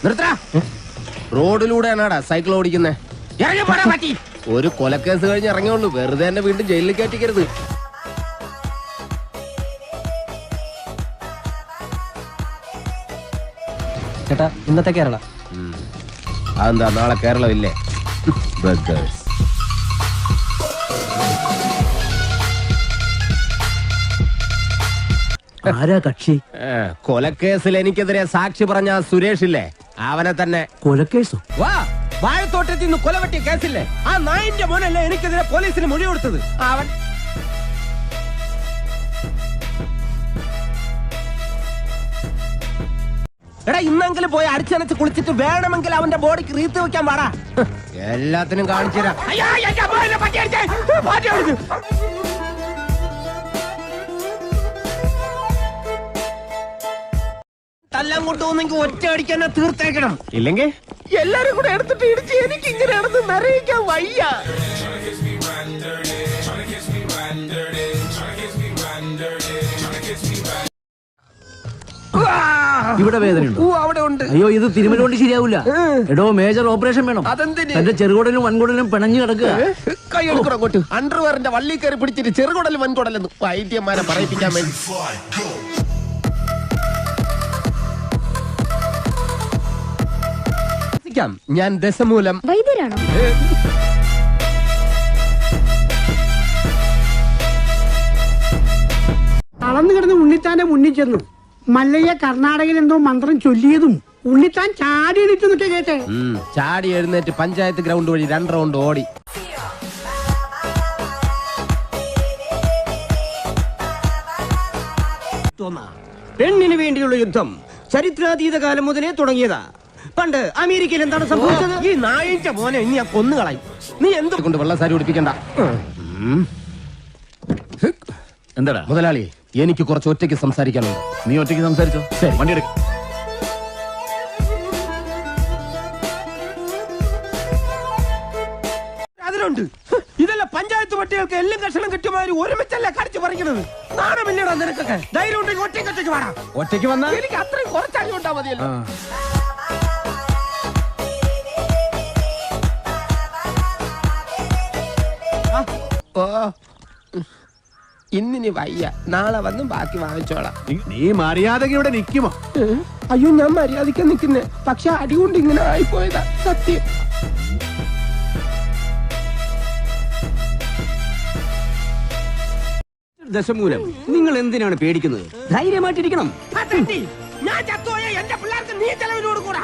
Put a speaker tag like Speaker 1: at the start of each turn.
Speaker 1: നിർത്തടാ. റോഡിലൂടെയാണാടാ സൈക്കിൾ ഓടിക്കുന്നേ. ഒരു കൊലക്കേസ് കഴിഞ്ഞ് ഇറങ്ങിയുള്ളൂ, വെറുതെ എന്നെ വീണ്ടും ജയിലിൽ കയറ്റിക്കരുത്.
Speaker 2: ചേട്ടാ ഇന്നത്തെ കേരള.
Speaker 1: അതെന്താ നാളെ കേരളം ഇല്ലേ?
Speaker 2: ആരാ കക്ഷി?
Speaker 1: കൊലക്കേസിൽ എനിക്കെതിരെ സാക്ഷി പറഞ്ഞ സുരേഷ് ഇല്ലേ, അവനെ തന്നെ.
Speaker 2: കൊലക്കേസോ?
Speaker 1: വാ, വാഴത്തോട്ടത്തിൽ നിന്ന് കൊലവെട്ടിയ കേസില്ലേ, ആ നായിന്റെ മോനല്ലേ എനിക്കെതിരെ പോലീസിന് മൊഴി കൊടുത്തത്. അവൻ എടാ ഇന്നെങ്കിലും പോയി അടിച്ചനച്ച് കുളിച്ചിട്ട് വേണമെങ്കിൽ അവന്റെ ബോഡിക്ക് റീത്ത് വെക്കാൻ പാടാ. എല്ലാത്തിനും കാണിച്ചുതരാം. തല്ലാൻ കൊണ്ടുപോകുന്നെങ്കിൽ ഒറ്റ അടിക്കാൻ തീർത്തേക്കണം, ഇല്ലെങ്കിൽ എല്ലാരും കൂടെ എടുത്തിട്ട് ഇടിച്ച് എനിക്ക് ഇങ്ങനെയാണെന്ന് നിറയിക്കാൻ വയ്യ.
Speaker 2: ഇവിടെ വേദനയുണ്ടോ?
Speaker 1: അവിടെ ഉണ്ട്.
Speaker 2: അയ്യോ, ഇത് തിരുമല കൊണ്ട് ശരിയാവില്ല. എടോ, മേജർ ഓപ്പറേഷൻ വേണം.
Speaker 1: അതെന്തിന്?
Speaker 2: എന്റെ ചെറുകുടലും വൻകുടലും പിണഞ്ഞു കിടക്കുക.
Speaker 1: കൈ എടുക്കണം അങ്ങോട്ട്. അണ്ടർവെയറിന്റെ വള്ളി കയറി പിടിച്ചിട്ട് ചെറുകുടലും വൻകുടലെന്ന് വൈദ്യന്മാരെ പറയിപ്പിക്കാൻ വേണ്ടി. ഞാൻ ദശമൂലം
Speaker 3: വൈദ്യരാണോ?
Speaker 4: അളന്നു കിടന്ന് ഉണ്ണിത്താന്റെ മുന്നിൽ ചെന്നു. മല്ലയ്യ കർണാടകയിൽ എന്തോ മന്ത്രം ചൊല്ലിയതും ഉണ്ണിത്താൻ ചാടി എണീറ്റ് നിൽക്കെ കേട്ടെ.
Speaker 1: ചാടി എഴുന്നേറ്റ് പഞ്ചായത്ത് ഗ്രൗണ്ട് വഴി 2 റൗണ്ട് ഓടി.
Speaker 5: പെണ്ണിന് വേണ്ടിയുള്ള യുദ്ധം ചരിത്രാതീത കാലം മുതലേ തുടങ്ങിയതാ. പണ്ട് അമേരിക്കയിൽ എന്താണ് സംഭവിച്ചത്?
Speaker 1: ഈ നായിന്റെ മോനെ ഇനി ഞാൻ കൊന്നുകളയും. നീ എന്ത് കൊണ്ട് വെള്ളസാരി ഉടിപ്പിക്കണ്ട.
Speaker 2: എന്താടാ
Speaker 1: മുതലാളി, എനിക്ക് കുറച്ച് ഒറ്റയ്ക്ക് സംസാരിക്കാനുണ്ട്.
Speaker 2: നീ ഒറ്റയ്ക്ക് സംസാരിച്ചോ. ശരി, വണ്ടി എടുക്ക.
Speaker 1: അതിലുണ്ട്. ഇതല്ല പഞ്ചായത്ത് പട്ടികൾക്ക് എല്ലാം കഷണം കിട്ടുമാതിരി ഒരുമിച്ചല്ല കടിച്ചു പറിക്കുന്നത്. നാണമില്ലടാ നിനക്കൊക്കെ. ധൈര്യം ഉണ്ടെങ്കിൽ ഒറ്റയ്ക്ക് വേണം. ഒറ്റയ്ക്ക് വന്നാൽ എനിക്ക് അത്രയും കുറച്ചടി കൊണ്ടാ മതിയല്ലോ. ഇന്നിനി വയ്യ, നാളെ വന്ന് ബാക്കി വാങ്ങിച്ചോളാം.
Speaker 2: നീ മര്യാദയ്ക്ക് ഇവിടെ നിൽക്കുമോ?
Speaker 1: അയ്യോ, ഞാൻ മര്യാദയ്ക്ക് നിൽക്കുന്നേ, പക്ഷെ അടികൊണ്ട് ഇങ്ങനെ ആയിപ്പോയതാ സത്യം.
Speaker 5: ദശമൂലം, നിങ്ങൾ എന്തിനാണ് പേടിക്കുന്നത്? ധൈര്യമായിട്ടിരിക്കണം.
Speaker 1: ഞാൻ ചത്തുപോയ എന്റെ പിള്ളേർക്ക് നീ ചെലവിനോട് കൂടാ.